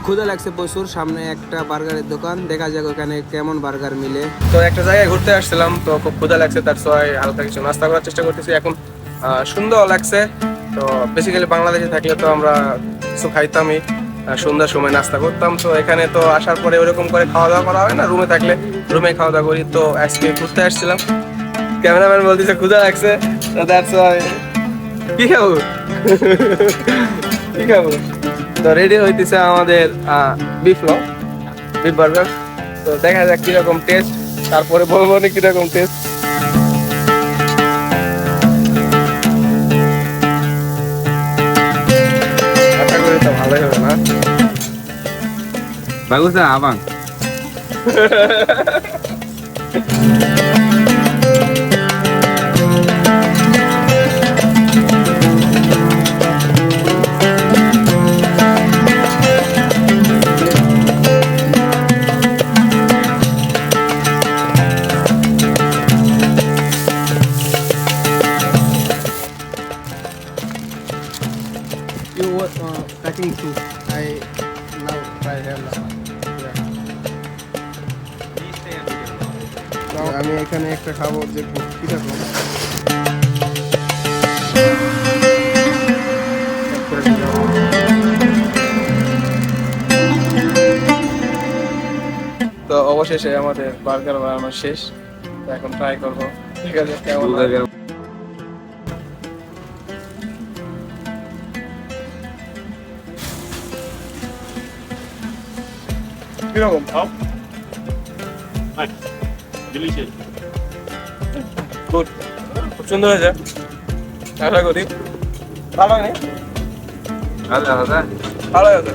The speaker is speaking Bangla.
ক্ষুধা লাগছে প্রচুর, সামনে একটা বার্গারের দোকান, দেখা যাক ওখানে কেমন বার্গার মিলে। তো একটা জায়গায় ঘুরতে আসছিলাম, তো খুব ক্ষুধা লাগছে, তার সবাই হালকা কিছু নাস্তা করার চেষ্টা করতেছি। এখন সুন্দর লাগছে। তো বেসিক্যালি বাংলাদেশে থাকলে তো আমরা কিছু খাইতামই, সন্ধ্যার সময় নাস্তা করতাম। তো এখানে তো আসার পরে ওরকম করে খাওয়া দাওয়া করা হয় না, রুমে থাকলে রুমে খাওয়া দাওয়া করি। তো আজকে ঘুরতে আসছিলাম, ক্যামেরাম্যান বলতেছে ক্ষুধা লাগছে, কি খাবো কি খাবো। তো রেডি হইতেছে আমাদের বিফ বার্গার। তো দেখা যাক কিরকম টেস্ট, তারপরে বলবো না কিরকম টেস্ট। আশা করি তো ভালোই হবে না। Bagus dah abang. You were cutting too. I now try here now. আমি এখানে একটা খাবো, দেখবো কিরকম। তো অবশেষে আমাদের বার্গার বানানো শেষ। তো এখন ট্রাই করবো, ঠিক আছে কেমন লাগে। কিরকম খাও? Delicious. গুড, খুব সুন্দর হয়েছে। আশা করি ভালো হয়নি, Ada ada. ভালো হয়েছে।